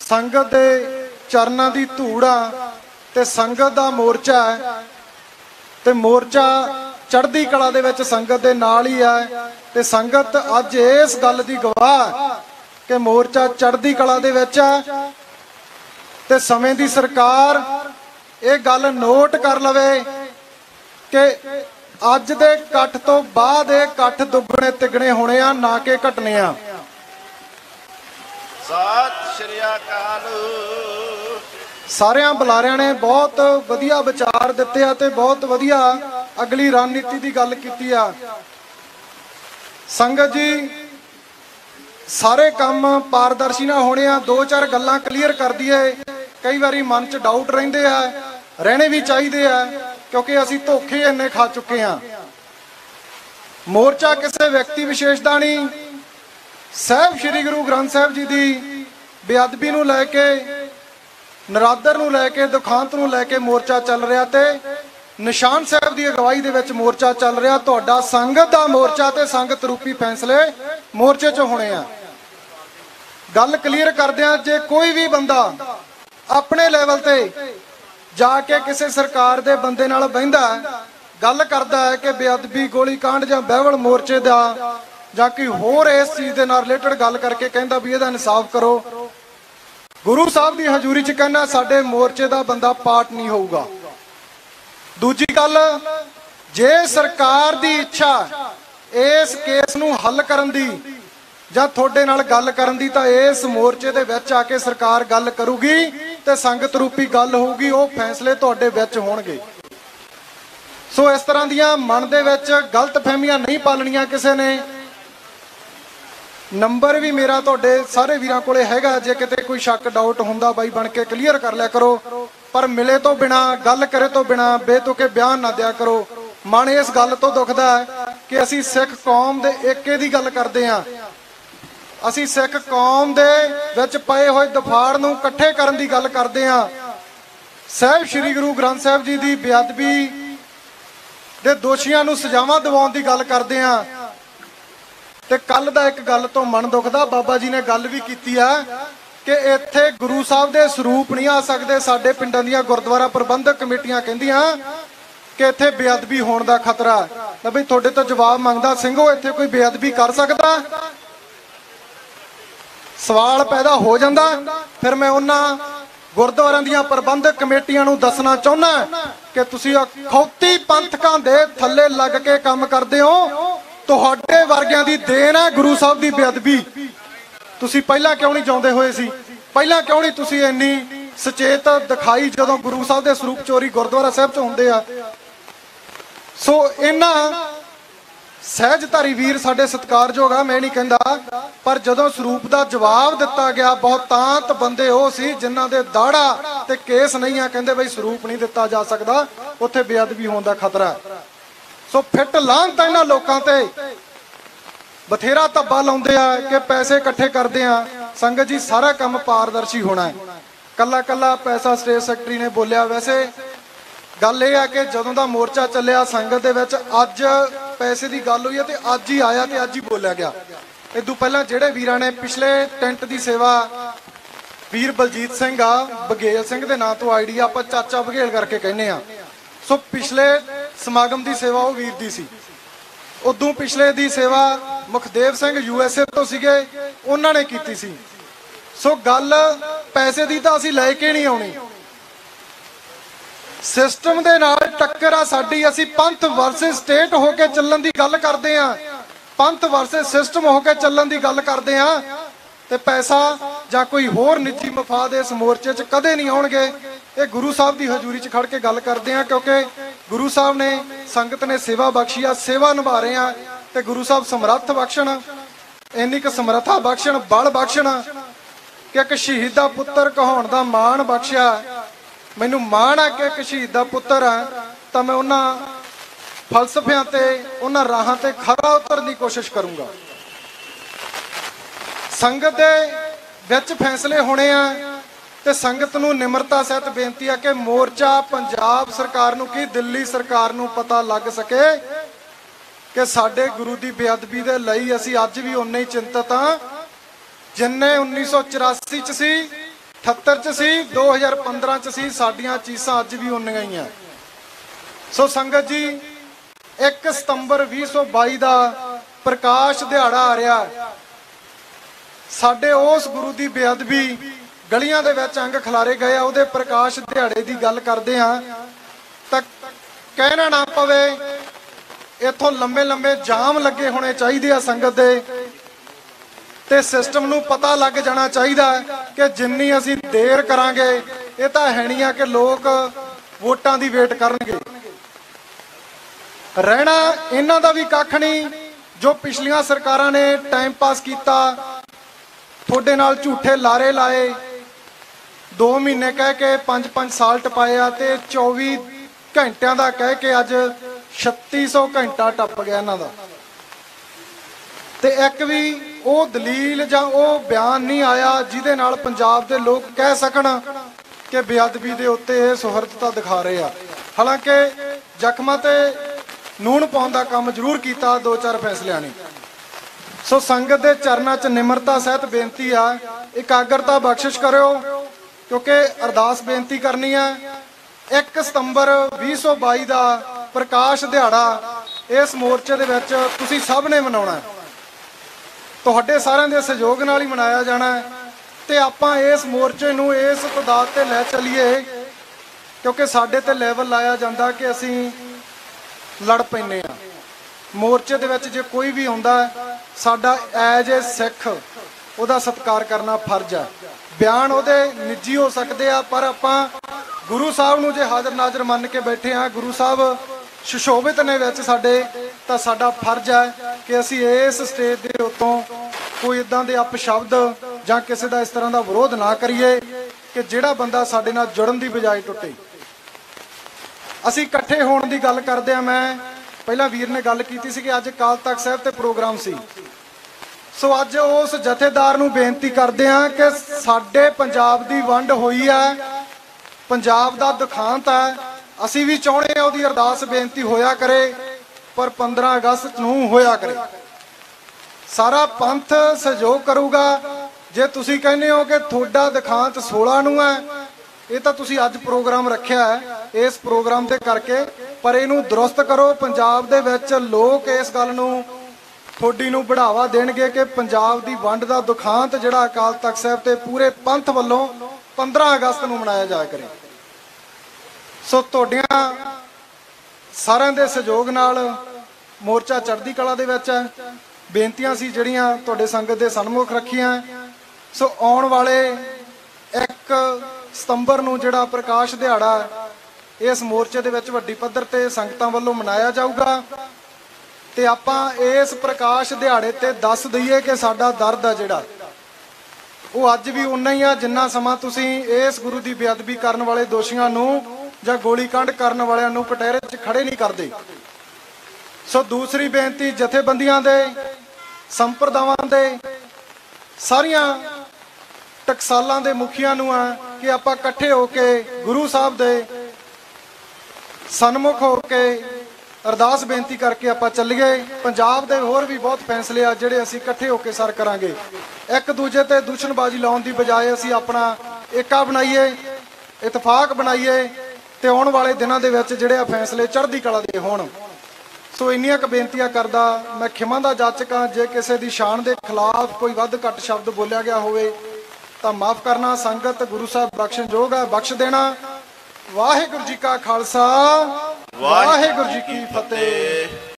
संगत दे चरनां दी धूड़ आ ते संगत दा मोर्चा है ते मोर्चा चढ़दी कला दे विच संगत दे नाल ही है ते संगत अज इस गल दी गवाह कि मोर्चा चढ़दी कला दे विच है ते समय दी सरकार ये गल नोट कर लवे कि अज दे इकट्ठ तो बाद ये इकट्ठ दुगने तिगने होने आ ना कि घटने आ। सत श्री अकाल। सारियां बुलारियां ने बहुत वधिया विचार दिते आ ते बहुत वधिया अगली रणनीति की गल कीती आ। संगत जी सारे काम पारदर्शी ना होने आ। दो चार गल्लां क्लीयर कर दीए। कई बारी मन च डाउट रहिंदे आ, रहने भी चाहिए आ क्योंकि असीं धोखे इन्ने खा चुके हैं। मोर्चा किसी व्यक्ति विशेष का नहीं, साहब श्री गुरु ग्रंथ साहब जी की बेअदबी नूं लैके नरादर नूं लैके दुखांत नूं लैके मोर्चा चल रहा ते निशान साहब की अगवाई दे विच मोर्चा चल रहा। तुहाडा संगत दा मोर्चा ते संगत रूपी फैसले मोर्चे च होने आ। गल क्लीयर करदिआं जे कोई भी बंदा अपने लैवल ते जाके किसी सरकार दे बंदे नाल बहिंदा गल करदा है कि बेअदबी गोली कांड जां बहवल मोर्चे दा जां कोई होर इस चीज़ दे नाल रिलेटेड गल करके कहंदा भी इहदा इंसाफ करो, गुरु साहब की हजूरी च कहना साडे मोर्चे दा बंदा पार्ट नहीं होऊगा। दूजी गल, जे सरकार दी इच्छा इस केस नूं हल करन दी जां थोड़े नाल गल करन दी तां इस मोर्चे दे विच आके सरकार गल करूगी ते संगत रूपी गल होगी, वो फैसले तुहाडे विच होणगे। सो इस तरह दियां मन दे विच गलत फहमियां नहीं पालनियां किसी ने। नंबर भी मेरा तुहाडे सारे वीरां कोले हैगा, जे किते कोई शक डाउट हुंदा बाई बन के क्लीयर कर लिया करो, पर मिले तो बिना गल करे तो बिना बेतुके बयान ना दिया करो। मन इस गल तो दुखदा है कि असीं सिख कौम दे एके दी गल करदे हां, असीं सिख कौम दे विच पए होए दफाड़ नूं इकट्ठे करन दी गल करदे हां, साहब श्री गुरु ग्रंथ साहब जी दी बेअदबी दे दोषियां नूं सजावां दिवाउण दी गल करदे हां। ते कल दा एक गल तो मन दुखदा, बाबा जी ने गल भी कीती है कि इत्थे गुरु साहब दे स्वरूप नहीं आ सकदे। साडे पिंडां दीयां गुरुद्वारा प्रबंधक कमेटियां कहंदियां कि इत्थे बेअदबी होण दा खतरा है। तां बई तुहाडे तो जवाब मंगदा, ਸਿੰਘੋ इत्थे कोई बेअदबी कर सकदा? सवाल पैदा हो जाता। फिर मैं उन्होंने गुरुद्वारों दी प्रबंधक कमेटियां नूं दसना चाहुंदा कि तुसीं अखौती पंथकां दे थल्ले लग के काम करदे हो। तुहाडे वर्गियां दी देन है गुरु साहब दी बेअदबी। तुसीं पहला क्यों नहीं चाहुंदे होए सी? पहला क्यों नहीं तुसीं इन्नी सचेत दिखाई जदों गुरु साहब दे स्वरूप चोरी गुरुद्वारा साहब च हुंदे आ? सो इन्हां सहजधारी वीर साडे सत्कारयोग आ, मैं नहीं कहंदा, पर जदों स्वरूप का जवाब दिता गया बहुतांत बंदे वो सी जिन्हां दे दाड़ा ते केस नहीं आ, कहंदे बई स्वरूप नहीं दिता जा सकदा, उत्थे बेअदबी होण दा खतरा है। सो फिट लाहनत इन्हां लोकां ते बथेरा धब्बा लाउंदे आ कि पैसे इकट्ठे करदे आ। संगत जी सारा काम पारदर्शी होना है, कला कला पैसा स्टेट सैकटरी ने बोलिया। वैसे गल यह है कि जदों दा मोर्चा चलिया संगत दे विच अज पैसे की गल हुई है तो अज ही आया तो अज ही बोलिया गया। इदू पहला जिहड़े वीरां ने पिछले टेंट की सेवा वीर बलजीत सिंह आ बघेल सिंह के नाम तो आईडी आप चाचा बघेल करके कहने आ। सो पिछले समागम की सेवा वो वीर दी सी। उदों पिछले दी सेवा मुखदेव सिंह USA तो सीगे, उन्होंने की सी। सो गल पैसे की तो असीं लैके नहीं आउणी, सिस्टम दे नाल टक्कर आ साडी। असीं पंथ वर्सेस स्टेट होके चलण दी गल करदे आ, पंथ वर्सेस सिस्टम होके चलण दी गल करदे आ, ते पैसा जां कोई होर निजी मफाद इस मोर्चे च कदे नहीं आउणगे। ये गुरु साहब की हजूरी च खड़ के गल करदे आ, क्योंकि गुरु साहब ने संगत ने सेवा बख्शी आ, सेवा निभा रहे आ, ते गुरु साहब समर्थ बख्शण, इन्नी क समर्था बख्शण, बल बख्शण कि एक शहीद दा पुत्तर कहाउण दा माण बख्शिया। मैनू माण है कि एक शहीद दा पुत्तर है, तो मैं उन्हां फलसफियां ते उन्हां राहां ते खरा उतरन दी कोशिश करूंगा। संगत दे विच फैसले होने आ ते संगत नूं निमरता सहित बेनती है कि मोर्चा पंजाब सरकार नूं की दिल्ली सरकार नूं पता लग सके कि साडे गुरु दी बेअदबी दे लई असीं अज भी उन्ने ही चिंतित हां जिन्ने 1984 च सी 78 ਚ ਸੀ, 2015 ਚ ਸੀ, ਸਾਡੀਆਂ ਚੀਸਾਂ ਅੱਜ ਵੀ ਉਨੀਆਂ ਹੀ ਆ। ਸੋ ਸੰਗਤ ਜੀ, 1 ਸਤੰਬਰ 2022 ਦਾ ਪ੍ਰਕਾਸ਼ ਦਿਹਾੜਾ ਆ ਰਿਹਾ। ਸਾਡੇ ਉਸ ਗੁਰੂ ਦੀ ਬੇਅਦਬੀ ਗਲੀਆਂ ਦੇ ਵਿੱਚ ਅੰਗ ਖਿਲਾਰੇ ਗਏ ਆ, ਉਹਦੇ ਪ੍ਰਕਾਸ਼ ਦਿਹਾੜੇ ਦੀ ਗੱਲ ਕਰਦੇ ਆ ਤਾਂ ਕਹਿਣਾ ਨਾ ਪਵੇ, ਇੱਥੋਂ ਲੰਮੇ ਲੰਮੇ ਜਾਮ ਲੱਗੇ ਹੋਣੇ ਚਾਹੀਦੇ ਆ ਸੰਗਤ ਦੇ, ਤੇ ਸਿਸਟਮ ਨੂੰ ਪਤਾ ਲੱਗ ਜਾਣਾ ਚਾਹੀਦਾ ਕਿ ਜਿੰਨੀ ਅਸੀਂ ਦੇਰ ਕਰਾਂਗੇ ਇਹ ਤਾਂ ਹੈ ਨਹੀਂ ਆ ਕਿ ਲੋਕ ਵੋਟਾਂ ਦੀ ਵੇਟ ਕਰਨਗੇ। ਰਹਿਣਾ ਇਹਨਾਂ ਦਾ ਵੀ ਕੱਖ ਨਹੀਂ, ਜੋ ਪਿਛਲੀਆਂ ਸਰਕਾਰਾਂ ਨੇ ਟਾਈਮ ਪਾਸ ਕੀਤਾ, ਤੁਹਾਡੇ ਨਾਲ ਝੂਠੇ ਲਾਰੇ ਲਾਏ, 2 ਮਹੀਨੇ ਕਹਿ ਕੇ 5-5 ਸਾਲ ਟਪਾਏ ਆ, ਤੇ 24 ਘੰਟਿਆਂ ਦਾ ਕਹਿ ਕੇ ਅੱਜ 3600 ਘੰਟਾ ਟੱਪ ਗਿਆ ਇਹਨਾਂ ਦਾ। ਤੇ ਇੱਕ ਵੀ ਉਹ ਦਲੀਲ ਜਾਂ ਉਹ ਬਿਆਨ ਨਹੀਂ ਆਇਆ ਜਿਹਦੇ ਨਾਲ ਪੰਜਾਬ ਦੇ ਲੋਕ ਕਹਿ ਸਕਣ ਕਿ ਬੇਅਦਬੀ ਦੇ ਉੱਤੇ ਇਹ ਸੁਹਰਦਤਾ ਦਿਖਾ ਰਹੇ ਆ। ਹਾਲਾਂਕਿ ਜ਼ਖਮਾਂ ਤੇ ਨੂਣ ਪਾਉਣ ਦਾ ਕੰਮ ਜ਼ਰੂਰ ਕੀਤਾ 2-4 ਫੈਸਲਿਆਂ ਨੇ। ਸੋ ਸੰਗਤ ਦੇ ਚਰਨਾਂ 'ਚ ਨਿਮਰਤਾ ਸਹਿਤ ਬੇਨਤੀ ਆ, ਇਕਾਗਰਤਾ ਬਖਸ਼ਿਸ਼ ਕਰਿਓ, ਕਿਉਂਕਿ ਅਰਦਾਸ ਬੇਨਤੀ ਕਰਨੀ ਆ। 1 ਸਤੰਬਰ 2022 ਦਾ ਪ੍ਰਕਾਸ਼ ਦਿਹਾੜਾ ਇਸ ਮੋਰਚੇ ਦੇ ਵਿੱਚ ਤੁਸੀਂ ਸਭ ਨੇ ਮਨਾਉਣਾ, ਤੁਹਾਡੇ ਸਾਰਿਆਂ ਦੇ ਸਹਿਯੋਗ ਨਾਲ ਹੀ ਮਨਾਇਆ ਜਾਣਾ, ਤੇ ਆਪਾਂ ਇਸ ਮੋਰਚੇ ਨੂੰ ਇਸ ਤਦਾਦ ਤੇ ਲੈ ਚੱਲੀਏ, ਕਿਉਂਕਿ ਸਾਡੇ ਤੇ ਲੈਵਲ ਲਾਇਆ ਜਾਂਦਾ ਕਿ ਅਸੀਂ ਲੜ ਪੈਨੇ ਆ। ਮੋਰਚੇ ਦੇ ਵਿੱਚ ਜੇ ਕੋਈ ਵੀ ਆਉਂਦਾ, ਸਾਡਾ ਐਜ ਏ ਸਿੱਖ ਉਹਦਾ ਸਤਿਕਾਰ ਕਰਨਾ ਫਰਜ਼ ਆ। ਬਿਆਨ ਉਹਦੇ ਨਿੱਜੀ ਹੋ ਸਕਦੇ ਆ, ਪਰ ਆਪਾਂ ਗੁਰੂ ਸਾਹਿਬ ਨੂੰ ਜੇ ਹਾਜ਼ਰ ਨਾਜ਼ਰ ਮੰਨ ਕੇ ਬੈਠੇ ਆ, ਗੁਰੂ ਸਾਹਿਬ ਸੁਸ਼ੋਭਿਤ ਨੇ ਵਿੱਚ ਸਾਡੇ, ਤਾਂ ਸਾਡਾ ਫਰਜ਼ ਹੈ ਕਿ ਅਸੀਂ ਇਸ ਸਟੇਜ ਦੇ ਉੱਤੋਂ ਕੋਈ ਇਦਾਂ ਦੇ ਅਪਸ਼ਬਦ ਜਾਂ ਕਿਸੇ ਦਾ ਇਸ ਤਰ੍ਹਾਂ ਦਾ ਵਿਰੋਧ ਨਾ ਕਰੀਏ ਕਿ ਜਿਹੜਾ ਬੰਦਾ ਸਾਡੇ ਨਾਲ ਜੁੜਨ ਦੀ ਬਜਾਏ ਟੁੱਟੇ। ਅਸੀਂ ਇਕੱਠੇ ਹੋਣ ਦੀ ਗੱਲ ਕਰਦੇ ਆ। ਮੈਂ ਪਹਿਲਾਂ ਵੀਰ ਨੇ ਗੱਲ ਕੀਤੀ ਸੀ ਕਿ ਅੱਜ ਅਕਾਲ ਤਖਤ ਸਾਹਿਬ ਤੇ ਪ੍ਰੋਗਰਾਮ ਸੀ, ਸੋ ਅੱਜ ਉਸ ਜਥੇਦਾਰ ਨੂੰ ਬੇਨਤੀ ਕਰਦੇ ਆ ਕਿ ਸਾਡੇ ਪੰਜਾਬ ਦੀ ਵੰਡ ਹੋਈ ਹੈ, ਪੰਜਾਬ ਦਾ ਦੁਖਾਂਤ ਹੈ, ਅਸੀਂ ਵੀ ਚਾਹੁੰਦੇ ਆ ਉਹਦੀ ਅਰਦਾਸ ਬੇਨਤੀ ਹੋਇਆ ਕਰੇ, ਪਰ 15 ਅਗਸਤ ਨੂੰ ਹੋਇਆ ਕਰੇ। ਸਾਰਾ ਪੰਥ ਸਹਿਯੋਗ ਕਰੂਗਾ। ਜੇ ਤੁਸੀਂ ਕਹਿੰਦੇ ਹੋ ਕਿ ਤੁਹਾਡਾ ਦਿਖਾਂਤ 16 ਨੂੰ ਹੈ, ਇਹ ਤਾਂ ਤੁਸੀਂ ਅੱਜ ਪ੍ਰੋਗਰਾਮ ਰੱਖਿਆ ਹੈ ਇਸ ਪ੍ਰੋਗਰਾਮ ਦੇ ਕਰਕੇ, ਪਰ ਇਹਨੂੰ ਦਰੁਸਤ ਕਰੋ। ਪੰਜਾਬ ਦੇ ਵਿੱਚ ਲੋਕ ਇਸ ਗੱਲ ਨੂੰ ਤੁਹਾਡੀ ਨੂੰ ਬੜਾਵਾ ਦੇਣਗੇ ਕਿ ਪੰਜਾਬ ਦੀ ਵੰਡ ਦਾ ਦੁਖਾਂਤ ਜਿਹੜਾ ਅਕਾਲ ਤਖਤ ਸਾਹਿਬ ਤੇ ਪੂਰੇ ਪੰਥ ਵੱਲੋਂ 15 ਅਗਸਤ ਨੂੰ ਮਨਾਇਆ ਜਾਇਆ ਕਰੇ। ਸੋ ਤੁਹਾਡੀਆਂ ਸਾਰਿਆਂ ਦੇ ਸਹਿਯੋਗ ਨਾਲ ਮੋਰਚਾ ਚੜ੍ਹਦੀ ਕਲਾ ਦੇ ਵਿੱਚ ਹੈ। ਬੇਨਤੀਆਂ ਸੀ ਜਿਹੜੀਆਂ ਤੁਹਾਡੇ ਸੰਗਤ ਦੇ ਸਨਮੁਖ ਰੱਖੀਆਂ। ਸੋ ਆਉਣ ਵਾਲੇ 1 ਸਤੰਬਰ ਨੂੰ ਜਿਹੜਾ ਪ੍ਰਕਾਸ਼ ਦਿਹਾੜਾ ਇਸ ਮੋਰਚੇ ਦੇ ਵਿੱਚ ਵੱਡੀ ਪੱਧਰ ਤੇ ਸੰਗਤਾਂ ਵੱਲੋਂ ਮਨਾਇਆ ਜਾਊਗਾ, ਤੇ ਆਪਾਂ ਇਸ ਪ੍ਰਕਾਸ਼ ਦਿਹਾੜੇ ਤੇ ਦੱਸ ਦਈਏ ਕਿ ਸਾਡਾ ਦਰਦ ਆ ਜਿਹੜਾ ਉਹ ਅੱਜ ਵੀ ਉਨਾ ਹੀ ਆ ਜਿੰਨਾ ਸਮਾਂ ਤੁਸੀਂ ਇਸ ਗੁਰੂ ਦੀ ਬੇਅਦਬੀ ਕਰਨ ਵਾਲੇ ਦੋਸ਼ੀਆਂ ਨੂੰ ਜਾਂ ਗੋਲੀकांड ਕਰਨ ਵਾਲਿਆਂ ਨੂੰ ਕਟਹਿਰੇ 'ਚ ਖੜੇ ਨਹੀਂ ਕਰਦੇ। ਸੋ ਦੂਸਰੀ ਬੇਨਤੀ ਜਥੇਬੰਦੀਆਂ ਦੇ, ਸੰਪਰਦਾਵਾਂ ਦੇ, ਸਾਰੀਆਂ ਟਕਸਾਲਾਂ ਦੇ ਮੁਖੀਆਂ ਨੂੰ ਆ ਕਿ ਆਪਾਂ ਇਕੱਠੇ ਹੋ ਕੇ ਗੁਰੂ ਸਾਹਿਬ ਦੇ ਸਨਮੁਖ ਹੋ ਕੇ ਅਰਦਾਸ ਬੇਨਤੀ ਕਰਕੇ ਆਪਾਂ ਚੱਲੀਏ। ਪੰਜਾਬ ਦੇ ਹੋਰ ਵੀ ਬਹੁਤ ਫੈਸਲੇ ਆ ਜਿਹੜੇ ਅਸੀਂ ਇਕੱਠੇ ਹੋ ਕੇ ਸਰ ਕਰਾਂਗੇ। ਇੱਕ ਦੂਜੇ ਤੇ ਦੂਸ਼ਣਬਾਜ਼ੀ ਲਾਉਣ ਦੀ ਬਜਾਏ ਅਸੀਂ ਆਪਣਾ ਏਕਾ ਬਣਾਈਏ, ਇਤਫਾਕ ਬਣਾਈਏ, ਤੇ ਆਉਣ ਵਾਲੇ ਦਿਨਾਂ ਦੇ ਵਿੱਚ ਜਿਹੜੇ ਆ ਫੈਸਲੇ ਚੜ੍ਹਦੀ ਕਲਾ ਦੇ ਹੋਣ। ਸੋ ਇੰਨੀਆਂ ਕੁ ਬੇਨਤੀਆਂ ਕਰਦਾ ਮੈਂ ਖਿਮਾ ਦਾ ਜਾਚਕ ਹਾਂ। ਜੇ ਕਿਸੇ ਦੀ ਸ਼ਾਨ ਦੇ ਖਿਲਾਫ ਕੋਈ ਵੱਧ ਘੱਟ ਸ਼ਬਦ ਬੋਲਿਆ ਗਿਆ ਹੋਵੇ ਤਾਂ ਮਾਫ ਕਰਨਾ। ਸੰਗਤ ਗੁਰੂ ਸਾਹਿਬ ਬਖਸ਼ਣਯੋਗ ਹੈ, ਬਖਸ਼ ਦੇਣਾ। ਵਾਹਿਗੁਰੂ ਜੀ ਕਾ ਖਾਲਸਾ, ਵਾਹਿਗੁਰੂ ਜੀ ਕੀ ਫਤਿਹ।